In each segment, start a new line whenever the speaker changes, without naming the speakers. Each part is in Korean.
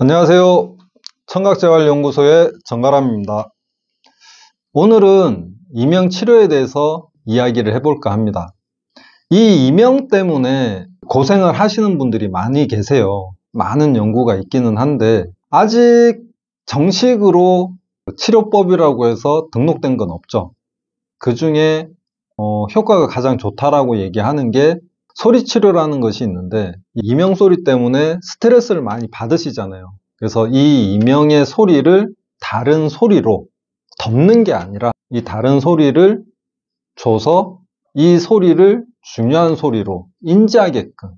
안녕하세요. 청각재활연구소의 정가람입니다. 오늘은 이명치료에 대해서 이야기를 해볼까 합니다. 이 이명 때문에 고생을 하시는 분들이 많이 계세요. 많은 연구가 있기는 한데 아직 정식으로 치료법이라고 해서 등록된 건 없죠. 그 중에 효과가 가장 좋다라고 얘기하는 게 소리치료라는 것이 있는데, 이명 소리 때문에 스트레스를 많이 받으시잖아요. 그래서 이 이명의 소리를 다른 소리로 덮는 게 아니라 이 다른 소리를 줘서 이 소리를 중요한 소리로 인지하게끔,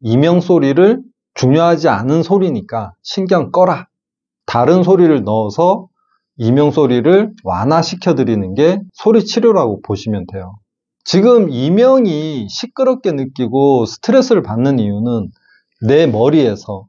이명 소리를 중요하지 않은 소리니까 신경 꺼라, 다른 소리를 넣어서 이명 소리를 완화시켜 드리는 게 소리 치료라고 보시면 돼요. 지금 이명이 시끄럽게 느끼고 스트레스를 받는 이유는 내 머리에서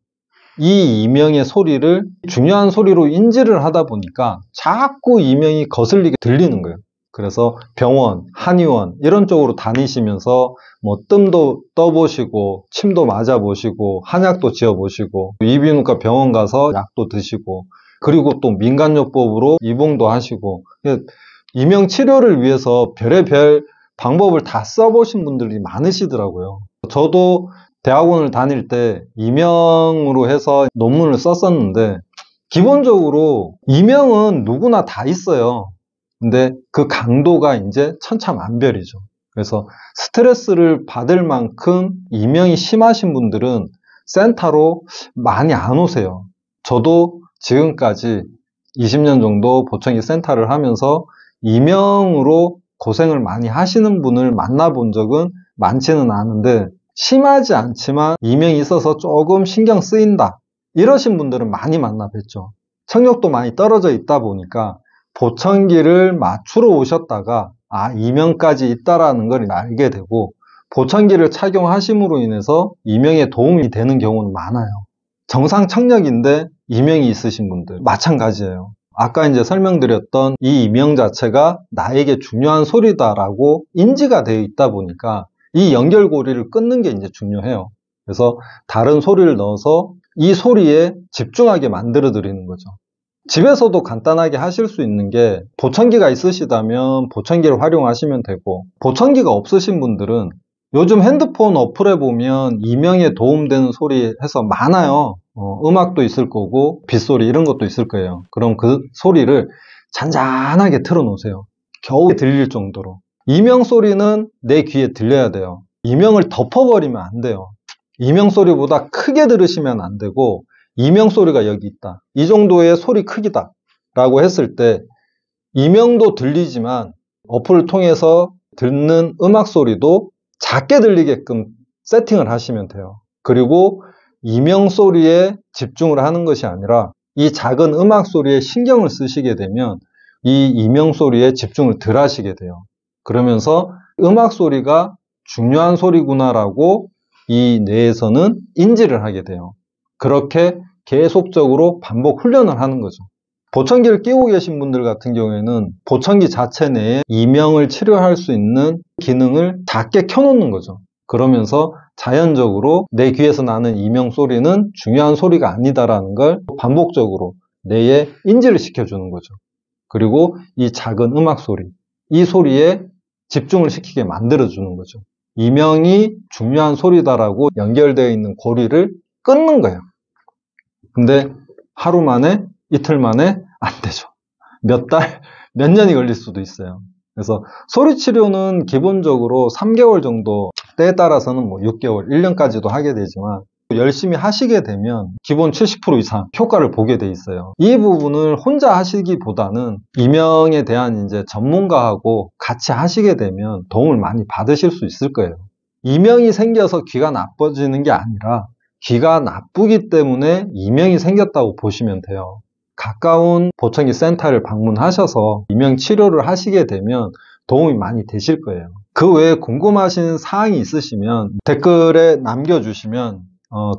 이 이명의 소리를 중요한 소리로 인지를 하다 보니까 자꾸 이명이 거슬리게 들리는 거예요. 그래서 병원, 한의원 이런 쪽으로 다니시면서 뭐 뜸도 떠보시고 침도 맞아보시고 한약도 지어보시고 이비인후과 병원 가서 약도 드시고 그리고 또 민간요법으로 이봉도 하시고 이명 치료를 위해서 별의별 방법을 다 써보신 분들이 많으시더라고요. 저도 대학원을 다닐 때 이명으로 해서 논문을 썼었는데 기본적으로 이명은 누구나 다 있어요. 근데 그 강도가 이제 천차만별이죠. 그래서 스트레스를 받을 만큼 이명이 심하신 분들은 센터로 많이 안 오세요. 저도 지금까지 20년 정도 보청기 센터를 하면서 이명으로 고생을 많이 하시는 분을 만나본 적은 많지는 않은데, 심하지 않지만 이명이 있어서 조금 신경 쓰인다 이러신 분들은 많이 만나 뵀죠. 청력도 많이 떨어져 있다 보니까 보청기를 맞추러 오셨다가 이명까지 있다라는 걸 알게 되고 보청기를 착용하심으로 인해서 이명에 도움이 되는 경우는 많아요. 정상 청력인데 이명이 있으신 분들 마찬가지예요. 아까 이제 설명드렸던 이 이명 자체가 나에게 중요한 소리다라고 인지가 되어 있다 보니까 이 연결고리를 끊는 게 이제 중요해요. 그래서 다른 소리를 넣어서 이 소리에 집중하게 만들어 드리는 거죠. 집에서도 간단하게 하실 수 있는 게, 보청기가 있으시다면 보청기를 활용하시면 되고, 보청기가 없으신 분들은 요즘 핸드폰 어플에 보면 이명에 도움되는 소리 해서 많아요. 음악도 있을 거고 빗소리 이런 것도 있을 거예요. 그럼 그 소리를 잔잔하게 틀어 놓으세요. 겨우 들릴 정도로. 이명 소리는 내 귀에 들려야 돼요. 이명을 덮어버리면 안 돼요. 이명 소리보다 크게 들으시면 안 되고, 이명 소리가 여기 있다, 이 정도의 소리 크기다 라고 했을 때 이명도 들리지만 어플을 통해서 듣는 음악 소리도 작게 들리게끔 세팅을 하시면 돼요. 그리고 이명 소리에 집중을 하는 것이 아니라 이 작은 음악 소리에 신경을 쓰시게 되면 이 이명 소리에 집중을 덜 하시게 돼요. 그러면서 음악 소리가 중요한 소리구나라고 이 뇌에서는 인지를 하게 돼요. 그렇게 계속적으로 반복 훈련을 하는 거죠. 보청기를 끼고 계신 분들 같은 경우에는 보청기 자체 내에 이명을 치료할 수 있는 기능을 작게 켜놓는 거죠. 그러면서 자연적으로 내 귀에서 나는 이명 소리는 중요한 소리가 아니다라는 걸 반복적으로 뇌에 인지를 시켜주는 거죠. 그리고 이 작은 음악 소리, 이 소리에 집중을 시키게 만들어주는 거죠. 이명이 중요한 소리다라고 연결되어 있는 고리를 끊는 거예요. 근데 하루 만에, 이틀 만에 안 되죠. 몇 달, 몇 년이 걸릴 수도 있어요. 그래서 소리 치료는 기본적으로 3개월 정도, 때에 따라서는 뭐 6개월, 1년까지도 하게 되지만 열심히 하시게 되면 기본 70% 이상 효과를 보게 돼 있어요. 이 부분을 혼자 하시기보다는 이명에 대한 이제 전문가하고 같이 하시게 되면 도움을 많이 받으실 수 있을 거예요. 이명이 생겨서 귀가 나빠지는 게 아니라 귀가 나쁘기 때문에 이명이 생겼다고 보시면 돼요. 가까운 보청기 센터를 방문하셔서 이명 치료를 하시게 되면 도움이 많이 되실 거예요. 그 외에 궁금하신 사항이 있으시면 댓글에 남겨주시면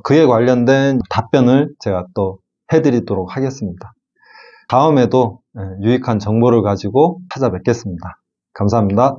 그에 관련된 답변을 제가 또 해드리도록 하겠습니다. 다음에도 유익한 정보를 가지고 찾아뵙겠습니다. 감사합니다.